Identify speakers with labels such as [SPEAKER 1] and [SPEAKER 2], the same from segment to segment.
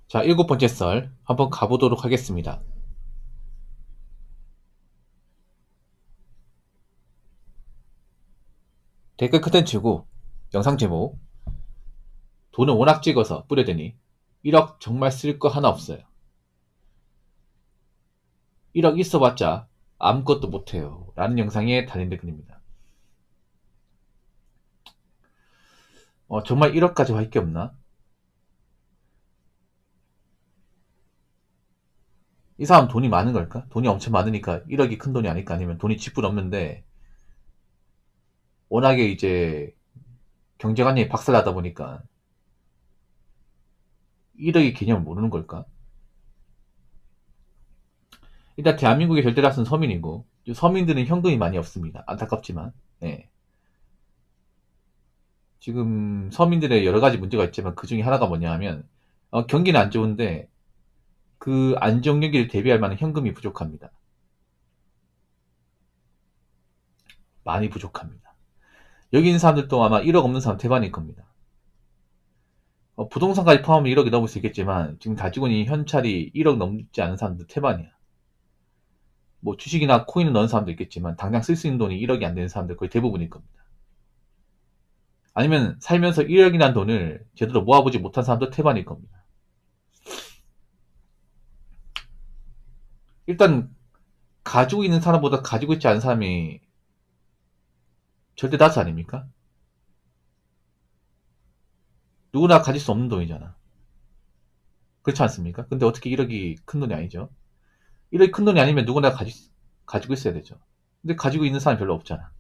[SPEAKER 1] 자, 7번째 썰 한번 가보도록 하겠습니다. 댓글 컨텐츠고 영상 제목 돈을 워낙 찍어서 뿌려대니 1억 정말 쓸 거 하나 없어요. 1억 있어봤자 아무것도 못해요 라는 영상에 달린 댓글입니다. 정말 1억까지 할 게 없나? 이 사람 돈이 많은 걸까? 돈이 엄청 많으니까 1억이 큰 돈이 아닐까? 아니면 돈이 지분 없는데 워낙에 이제 경제관념이 박살나다 보니까 1억의 개념을 모르는 걸까? 일단 대한민국의 절대다수는 서민이고 서민들은 현금이 많이 없습니다. 안타깝지만 네. 지금 서민들의 여러 가지 문제가 있지만 그 중에 하나가 뭐냐 하면 경기는 안 좋은데 그 안정 경기를 대비할 만한 현금이 부족합니다. 많이 부족합니다. 여기 있는 사람들도 아마 1억 없는 사람 대반일 겁니다. 부동산까지 포함하면 1억이 넘을 수 있겠지만 지금 가지고 있는 현찰이 1억 넘지 않은 사람들 태반이야. 뭐 주식이나 코인을 넣은 사람도 있겠지만 당장 쓸 수 있는 돈이 1억이 안 되는 사람들 거의 대부분일 겁니다. 아니면 살면서 1억이라는 돈을 제대로 모아보지 못한 사람도 태반일 겁니다. 일단 가지고 있는 사람보다 가지고 있지 않은 사람이 절대 다수 아닙니까? 누구나 가질 수 없는 돈이잖아. 그렇지 않습니까? 근데 어떻게 1억이 큰 돈이 아니죠? 1억이 큰 돈이 아니면 누구나 가지고 있어야 되죠. 근데 가지고 있는 사람이 별로 없잖아.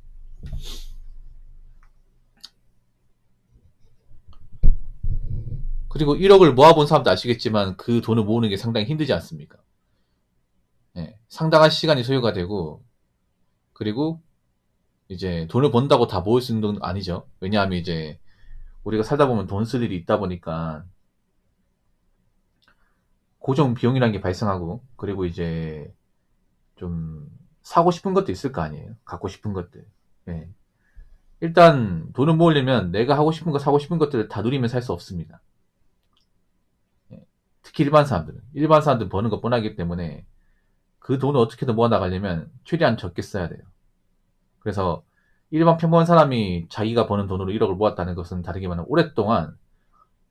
[SPEAKER 1] 그리고 1억을 모아본 사람도 아시겠지만 그 돈을 모으는 게 상당히 힘들지 않습니까? 네, 상당한 시간이 소요가 되고, 그리고 이제 돈을 번다고 다 모을 수 있는 돈은 아니죠. 왜냐하면 이제 우리가 살다 보면 돈 쓸 일이 있다 보니까 고정 비용이라는 게 발생하고, 그리고 이제 좀 사고 싶은 것도 있을 거 아니에요. 갖고 싶은 것들. 네. 일단 돈을 모으려면 내가 하고 싶은 거 사고 싶은 것들을 다 누리면 살 수 없습니다. 네. 특히 일반 사람들은 버는 것 뻔하기 때문에 그 돈을 어떻게든 모아나가려면 최대한 적게 써야 돼요. 그래서 일반 평범한 사람이 자기가 버는 돈으로 1억을 모았다는 것은 다르기만 오랫동안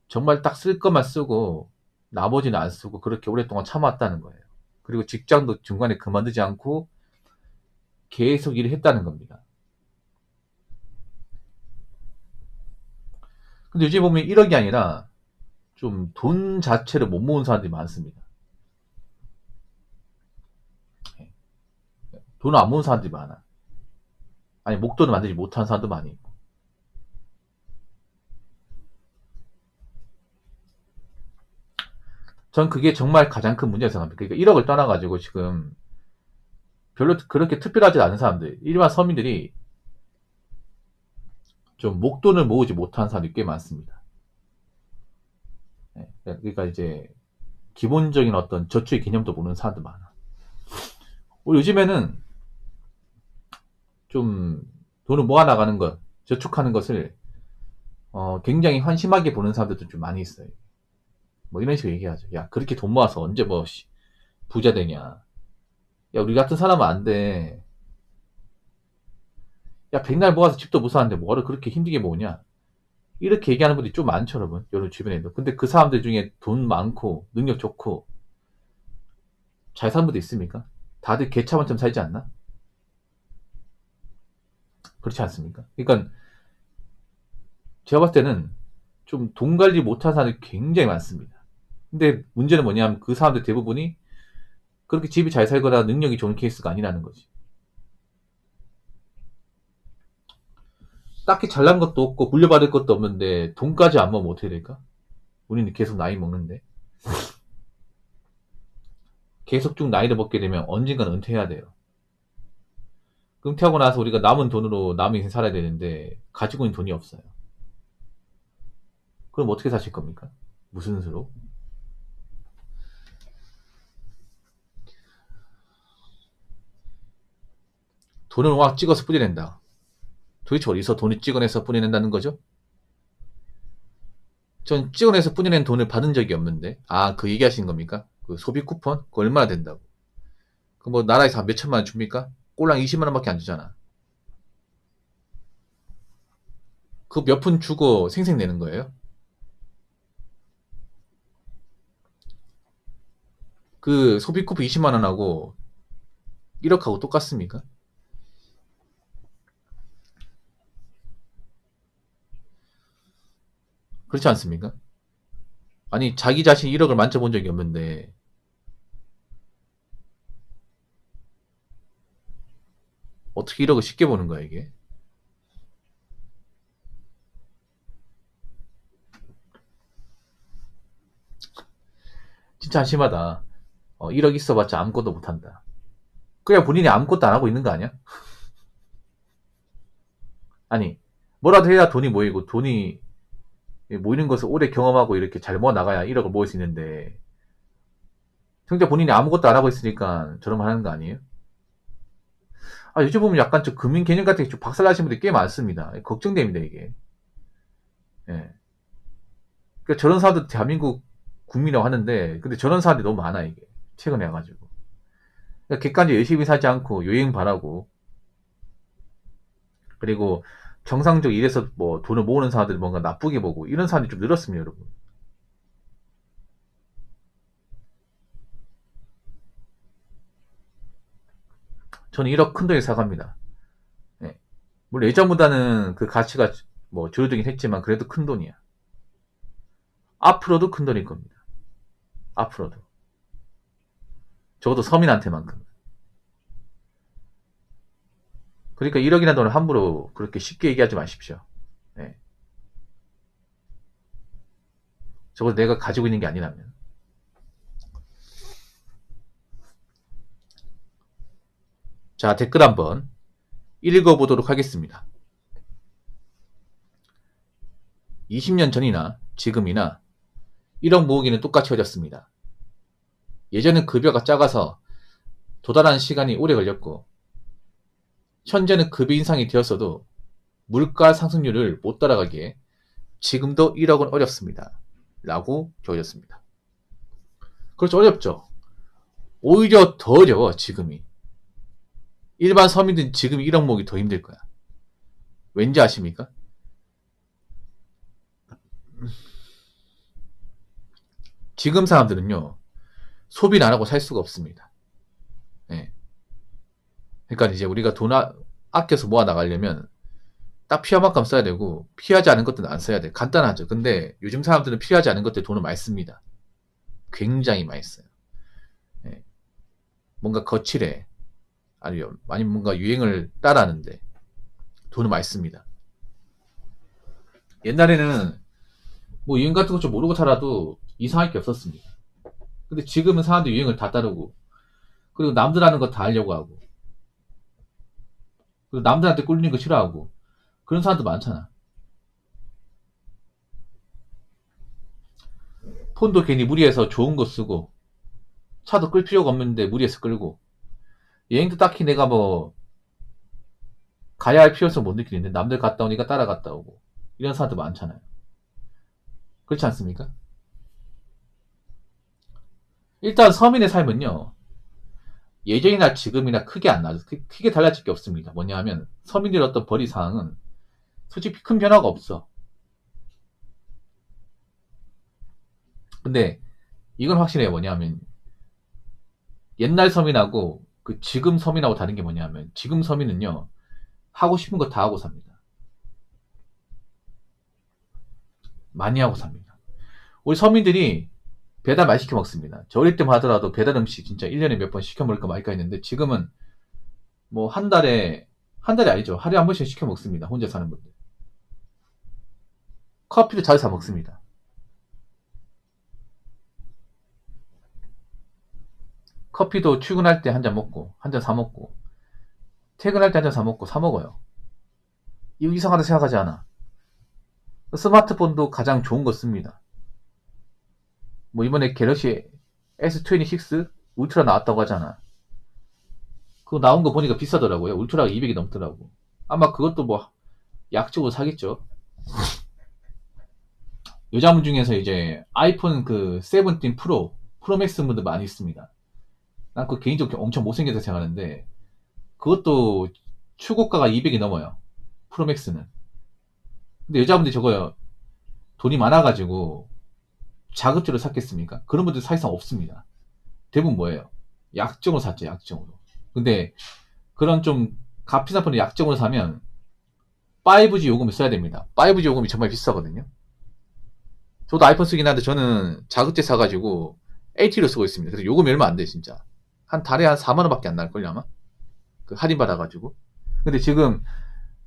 [SPEAKER 1] 정말 딱 쓸 것만 쓰고 나머지는 안 쓰고 그렇게 오랫동안 참아왔다는 거예요. 그리고 직장도 중간에 그만두지 않고 계속 일을 했다는 겁니다. 근데 요즘 보면 1억이 아니라 좀 돈 자체를 못 모은 사람들이 많습니다. 돈을 안 모은 사람들이 많아. 아니, 목돈을 만들지 못한 사람도 많이 있고. 전 그게 정말 가장 큰 문제라고 생각합니다. 그러니까 1억을 떠나가지고 지금 별로 그렇게 특별하지 않은 사람들, 일반 서민들이 좀 목돈을 모으지 못한 사람들이 꽤 많습니다. 네, 그러니까 이제 기본적인 어떤 저축의 개념도 모르는 사람도 많아. 우리 요즘에는 좀 돈을 모아나가는 것, 저축하는 것을 굉장히 환심하게 보는 사람들도 좀 많이 있어요. 뭐 이런 식으로 얘기하죠. 야, 그렇게 돈 모아서 언제 뭐 부자 되냐. 야, 우리 같은 사람은 안 돼. 야, 백날 모아서 집도 못 사는데 뭐를 그렇게 힘들게 모으냐. 이렇게 얘기하는 분들이 좀 많죠, 여러분. 여러분 주변에도. 근데 그 사람들 중에 돈 많고 능력 좋고 잘 사는 분도 있습니까? 다들 개차반처럼 살지 않나? 그렇지 않습니까? 그러니까 제가 봤을 때는 좀 돈 관리 못하는 사람들이 굉장히 많습니다. 근데 문제는 뭐냐면 그 사람들 대부분이 그렇게 집이 잘 살거나 능력이 좋은 케이스가 아니라는 거지. 딱히 잘난 것도 없고 물려받을 것도 없는데 돈까지 안 모으면 어떻게 될까? 우리는 계속 나이 먹는데 계속 쭉 나이를 먹게 되면 언젠가는 은퇴해야 돼요. 은퇴하고 나서 우리가 남은 돈으로 남은 인생 살아야 되는데 가지고 있는 돈이 없어요. 그럼 어떻게 사실 겁니까? 무슨 수로? 돈을 확 찍어서 뿌려낸다. 도대체 어디서 돈을 찍어내서 뿌려낸다는 거죠? 전 찍어내서 뿌려낸 돈을 받은 적이 없는데. 아, 그 얘기하신 겁니까? 그 소비 쿠폰? 그거 얼마나 된다고? 그 뭐 나라에서 한 몇 천만 원 줍니까? 꼴랑 20만 원밖에 안 주잖아. 그 몇 푼 주고 생색내는 거예요? 그 소비 쿠폰 20만 원하고 1억하고 똑같습니까? 그렇지 않습니까? 아니, 자기 자신 1억을 만져본 적이 없는데 어떻게 1억을 쉽게 보는 거야, 이게? 진짜 한심하다. 1억 있어봤자 아무것도 못한다. 그냥 본인이 아무것도 안 하고 있는 거 아니야? 아니, 뭐라도 해야 돈이 모이고, 돈이 모이는 것을 오래 경험하고 이렇게 잘 모아 나가야 1억을 모을 수 있는데, 정작 본인이 아무것도 안 하고 있으니까 저런 말 하는 거 아니에요? 아, 요즘 보면 약간 좀 금융 개념 같은 게 좀 박살나신 분들이 꽤 많습니다. 걱정됩니다, 이게. 예. 그러니까 저런 사람들 대한민국 국민이라고 하는데, 근데 저런 사람들이 너무 많아, 이게. 최근에 와가지고. 그러니까 객관적으로 열심히 사지 않고 요행 바라고, 그리고 정상적으로 일해서 뭐 돈을 모으는 사람들 뭔가 나쁘게 보고, 이런 사람들이 좀 늘었습니다, 여러분. 저는 1억 큰 돈에 사갑니다. 예. 물론 예전보다는 그 가치가 뭐 줄어들긴 했지만, 그래도 큰 돈이야. 앞으로도 큰 돈일 겁니다. 앞으로도. 적어도 서민한테만큼. 그러니까 1억이라는 돈을 함부로 그렇게 쉽게 얘기하지 마십시오. 네. 적어도 내가 가지고 있는 게 아니라면. 자, 댓글 한번 읽어보도록 하겠습니다. 20년 전이나 지금이나 1억 모으기는 똑같이 어렵습니다. 예전엔 급여가 작아서 도달하는 시간이 오래 걸렸고, 현재는 급여 인상이 되었어도 물가 상승률을 못 따라가기에 지금도 1억은 어렵습니다. 라고 적어졌습니다. 그렇죠, 어렵죠. 오히려 더 어려워, 지금이. 일반 서민들은 지금 1억 모으기 더 힘들 거야. 왠지 아십니까? 지금 사람들은요, 소비를 안 하고 살 수가 없습니다. 네. 그러니까 이제 우리가 돈 아껴서 모아 나가려면 딱 필요한 만큼 써야 되고, 필요하지 않은 것들은 안 써야 돼. 간단하죠. 근데 요즘 사람들은 필요하지 않은 것들 돈을 많이 씁니다. 굉장히 많이 써요. 네. 뭔가 거칠해. 아니면 뭔가 유행을 따라하는데 돈을 많이 씁니다. 옛날에는 뭐 유행 같은 거 좀 모르고 살아도 이상할 게 없었습니다. 근데 지금은 사람들이 유행을 다 따르고, 그리고 남들 하는 거 다 하려고 하고, 그리고 남들한테 꿀리는 거 싫어하고, 그런 사람도 많잖아. 폰도 괜히 무리해서 좋은 거 쓰고, 차도 끌 필요가 없는데 무리해서 끌고, 여행도 딱히 내가 뭐 가야 할 필요성 못 느끼는데 남들 갔다 오니까 따라갔다 오고, 이런 사람도 많잖아요. 그렇지 않습니까? 일단 서민의 삶은요, 예전이나 지금이나 크게 안 나죠. 크게 달라질 게 없습니다. 뭐냐 하면 서민들의 어떤 벌이 사항은 솔직히 큰 변화가 없어. 근데 이건 확실해요. 뭐냐 하면 옛날 서민하고 그 지금 서민하고 다른 게 뭐냐 하면, 지금 서민은요, 하고 싶은 거 다 하고 삽니다. 많이 하고 삽니다. 우리 서민들이 배달 많이 시켜 먹습니다. 저 어릴 때만 하더라도 배달 음식 진짜 1년에 몇 번 시켜 먹을까 말까 했는데, 지금은 뭐 한 달에 아니죠. 하루에 한 번씩 시켜 먹습니다. 혼자 사는 분들. 커피도 자주 사 먹습니다. 커피도 출근할 때 한 잔 먹고, 한 잔 사 먹고, 퇴근할 때 한 잔 사 먹고, 사 먹어요. 이거 이상하다 생각하지 않아. 스마트폰도 가장 좋은 거 씁니다. 뭐 이번에 갤럭시 S26 울트라 나왔다고 하잖아. 그거 나온 거 보니까 비싸더라고요. 울트라가 200이 넘더라고. 아마 그것도 뭐 약적으로 사겠죠. 여자분 중에서 이제 아이폰 그 17 프로맥스 분들 많이 있습니다. 난 그 개인적으로 엄청 못생겨서 생각하는데 그것도 출고가가 200이 넘어요. 프로맥스는. 근데 여자분들이 저거 돈이 많아가지고 자급제로 샀겠습니까? 그런 분들 사실상 없습니다. 대부분 뭐예요? 약정으로 샀죠, 약정으로. 근데 그런 좀 값비싼 폰을 약정으로 사면 5G 요금을 써야 됩니다. 5G 요금이 정말 비싸거든요. 저도 아이폰 쓰긴 하는데 저는 자급제 사가지고 LTE로 쓰고 있습니다. 그래서 요금이 얼마 안 돼, 진짜. 한 달에 한 4만원 밖에 안 날걸요, 아마? 그 할인 받아가지고. 근데 지금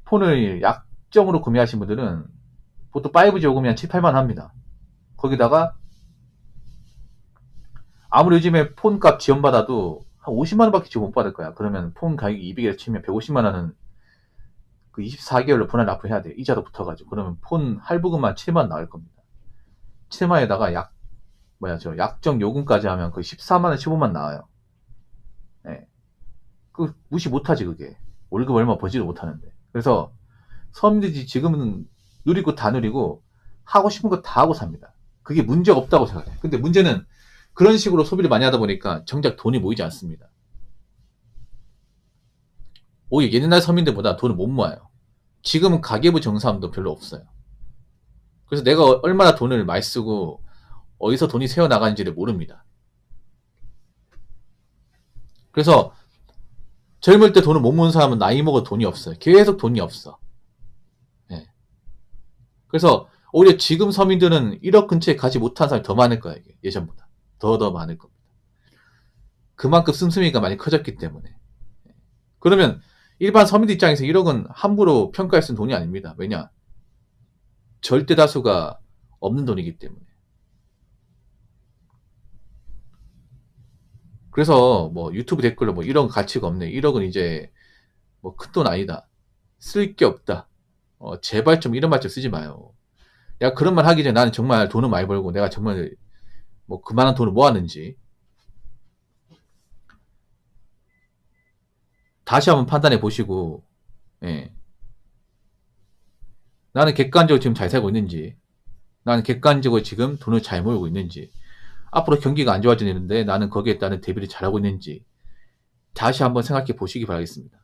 [SPEAKER 1] 폰을 약정으로 구매하신 분들은 보통 5G 요금이 한 7, 8만원 합니다. 거기다가 아무리 요즘에 폰값 지원받아도 한 50만원 밖에 지원 못 받을 거야. 그러면 폰 가격이 200이라 치면 150만원은 그 24개월로 분할 납부해야 돼. 이자도 붙어가지고. 그러면 폰 할부금만 7만원 나올 겁니다. 7만원에다가 약정 요금까지 하면 거의 14만원, 15만원 나와요. 예. 그 무시 못하지, 그게. 월급 얼마 버지도 못하는데. 그래서 서민들이 지금은 누리고 다 누리고 하고 싶은 거 다 하고 삽니다. 그게 문제가 없다고 생각해요. 근데 문제는 그런 식으로 소비를 많이 하다 보니까 정작 돈이 모이지 않습니다. 오히려 옛날 서민들보다 돈을 못 모아요. 지금은 가계부 정산도 별로 없어요. 그래서 내가 얼마나 돈을 많이 쓰고 어디서 돈이 새어나가는지를 모릅니다. 그래서 젊을 때 돈을 못 모은 사람은 나이 먹어 돈이 없어요. 계속 돈이 없어. 네. 그래서 오히려 지금 서민들은 1억 근처에 가지 못한 사람이 더 많을 거예요. 예전보다. 더 많을 겁니다. 그만큼 씀씀이가 많이 커졌기 때문에. 그러면 일반 서민들 입장에서 1억은 함부로 평가할 수 있는 돈이 아닙니다. 왜냐? 절대 다수가 없는 돈이기 때문에. 그래서 뭐 유튜브 댓글로 뭐 1억은 가치가 없네. 1억은 이제 뭐 큰 돈 아니다. 쓸 게 없다. 제발 좀 이런 말 좀 쓰지 마요. 야, 그런 말 하기 전에 나는 정말 돈을 많이 벌고 내가 정말 뭐 그만한 돈을 모았는지 다시 한번 판단해 보시고, 예. 나는 객관적으로 지금 잘 살고 있는지, 나는 객관적으로 지금 돈을 잘 모으고 있는지, 앞으로 경기가 안 좋아지는데 나는 거기에 따른 대비를 잘하고 있는지 다시 한번 생각해 보시기 바라겠습니다.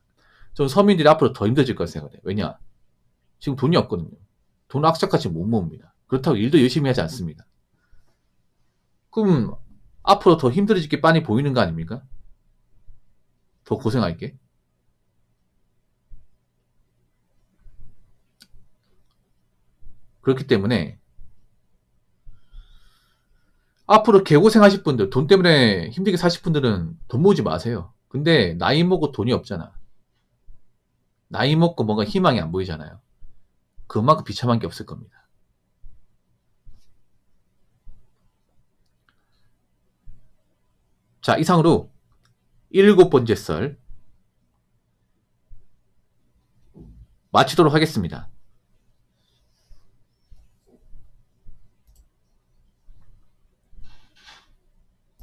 [SPEAKER 1] 저는 서민들이 앞으로 더 힘들어질 거라 생각해요. 왜냐? 지금 돈이 없거든요. 돈 악착같이 못 모읍니다. 그렇다고 일도 열심히 하지 않습니다. 그럼 앞으로 더 힘들어질 게 빤히 보이는 거 아닙니까? 더 고생할게. 그렇기 때문에 앞으로 개고생하실 분들, 돈 때문에 힘들게 사실 분들은 돈 모으지 마세요. 근데 나이 먹고 돈이 없잖아. 나이 먹고 뭔가 희망이 안 보이잖아요. 그만큼 비참한 게 없을 겁니다. 자, 이상으로 7번째 썰 마치도록 하겠습니다.